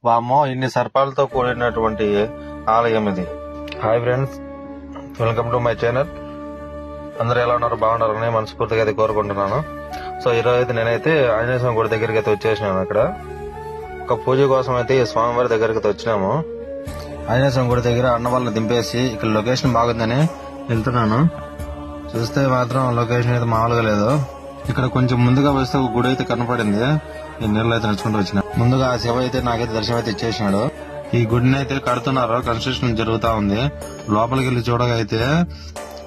వామ్మో, ఇన్ని సర్పాలతో కూడినటువంటి ఆలయం ఇది. Hi friends, welcome to my channel. అందరూ ఎలా ఉన్నారు? బాగున్నారని మనస్ఫూర్తిగా అయితే కోరుకుంటున్నాను. సో ఈరోజు అయితే నేనైతే ఆంజనేయ స్వామి గుడి దగ్గరికి అయితే వచ్చేసినాను. అక్కడ ఒక పూజ కోసం అయితే ఈ స్వామివారి దగ్గరికి అయితే వచ్చినాము. ఆంజనేయ స్వామి గుడి దగ్గర అన్న వాళ్ళని దింపేసి ఇక్కడ లొకేషన్ బాగుందని వెళ్తున్నాను. చూస్తే మాత్రం లొకేషన్ అయితే మామూలుగా లేదు. ఇక్కడ కొంచెం ముందుగా వస్తే ఒక గుడి అయితే కనపడింది. ఈ నీళ్ళు అయితే నడుచుకుంటూ వచ్చిన ముందుగా ఆ శివ అయితే నాకైతే దర్శనం అయితే ఇచ్చేసినాడు. ఈ గుడిని అయితే కడుతున్నారు, కన్స్ట్రక్షన్ జరుగుతా ఉంది. లోపలికి వెళ్ళి చూడగా అయితే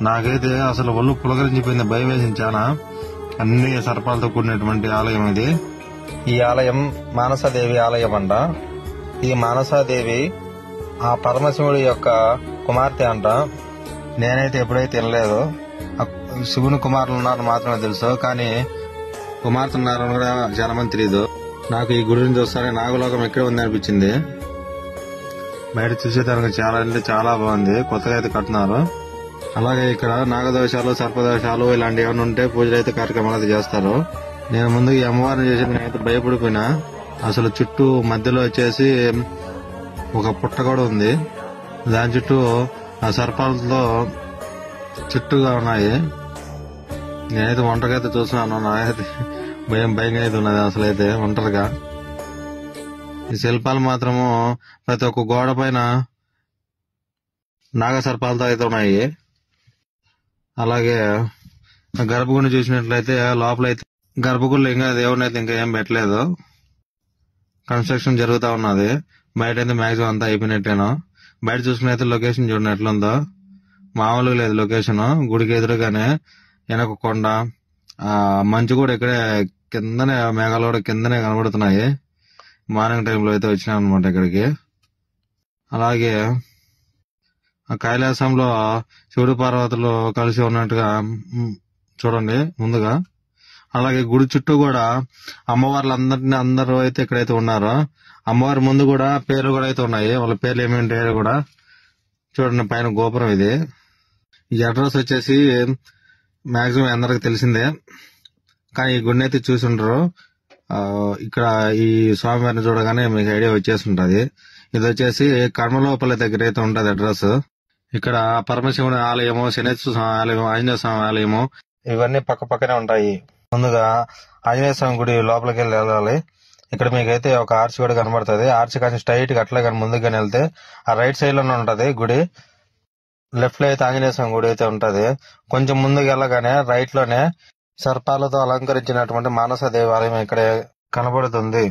నాకైతే అసలు ఒళ్ళు పులకరించిపోయింది, భయం వేసింది చాలా. అన్ని సర్పాలతో కూడినటువంటి ఆలయం ఇది. ఈ ఆలయం మానసాదేవి ఆలయం అంట. ఈ మానసాదేవి ఆ పరమశివుడి యొక్క కుమార్తె అంట. నేనైతే ఎప్పుడైతే తినలేదు. శివుని కుమారులు ఉన్నారని మాత్రమే తెలుసు, కానీ కుమార్తె ఉన్నారని కూడా చాలా మంది తెలియదు. నాకు ఈ గుడిని చూస్తానే నాగలోకం ఎక్కడ ఉంది అనిపించింది. బయట చూసేదానికి చాలా అంటే చాలా బాగుంది. కొత్తగా అయితే కట్టున్నారు. అలాగే ఇక్కడ నాగదోషాలు, సర్పదోషాలు ఇలాంటివి ఏమైనా ఉంటే పూజలు అయితే కార్యక్రమాలు అయితే చేస్తారు. నేను ముందు ఈ అమ్మవారిని చేసేది నేనైతే భయపడిపోయినా. అసలు చుట్టూ మధ్యలో వచ్చేసి ఒక పుట్ట కూడా ఉంది. దాని చుట్టూ ఆ సర్పాలతో చుట్టూగా ఉన్నాయి. నేనైతే ఒంటరిగా అయితే చూస్తున్నాను. నాకైతే భయంగా అయితే ఉన్నది అసలు అయితే ఒంటరిగా. ఈ శిల్పాలు మాత్రము ప్రతి ఒక్క గోడ పైన నాగ సర్పాలతో అయితే ఉన్నాయి. అలాగే గర్భగుడిని చూసినట్లయితే లోపలైతే గర్భగుడిలో ఇంకా దేవుడిని అయితే ఇంకా ఏం పెట్టలేదు, కన్స్ట్రక్షన్ జరుగుతా ఉన్నది. బయట అయితే మాక్సిమం అంతా అయిపోయినట్టేను. బయట చూసుకున్నైతే లొకేషన్ చూడండి ఎట్లుందో, మామూలుగా లేదు లొకేషన్. గుడికి ఎదురుగానే వెనక కొండ, ఆ మంచు కూడా ఇక్కడే కిందనే, మేఘాలు కూడా కిందనే కనబడుతున్నాయి. మార్నింగ్ టైంలో అయితే వచ్చినాం అనమాట ఇక్కడికి. అలాగే ఆ కైలాసంలో శివుడు పార్వతులు కలిసి ఉన్నట్టుగా చూడండి ముందుగా. అలాగే గుడి చుట్టూ కూడా అందరూ అయితే ఇక్కడైతే ఉన్నారు. అమ్మవారి ముందు కూడా పేర్లు కూడా అయితే ఉన్నాయి. వాళ్ళ పేర్లు ఏమేంటాయో కూడా చూడండి. పైన గోపురం ఇది. ఈ అడ్రస్ వచ్చేసి మాక్సిమం అందరికి తెలిసిందే, కానీ ఈ గుడిని అయితే చూసి ఉండరు. ఇక్కడ ఈ స్వామివారిని చూడగానే మీకు ఐడియా వచ్చేసి ఉంటది. ఇది వచ్చేసి కర్మలోపల్లి దగ్గర అయితే ఉంటది అడ్రస్. ఇక్కడ పరమశివుని ఆలయము, శనేశ్వర స్వామి ఆలయం, ఆంజనేయ స్వామి ఆలయము ఇవన్నీ పక్క పక్కనే ఉంటాయి. ముందుగా ఆంజనేయ స్వామి గుడి లోపలికి వెళ్ళాలి. ఇక్కడ మీకైతే ఒక ఆర్చ్ కూడా కనబడుతుంది. ఆర్చ్ కానీ స్ట్రైట్ గా అట్లా కానీ ముందుగానే వెళ్తే ఆ రైట్ సైడ్ లోనే ఉంటది గుడి. లెఫ్ట్ లో అయితే ఆంజనేయ స్వామి గుడి అయితే ఉంటది. కొంచెం ముందుకు వెళ్ళగానే రైట్ లోనే సర్పాలతో అలంకరించినటువంటి మానస దేవాలయం ఇక్కడ కనబడుతుంది.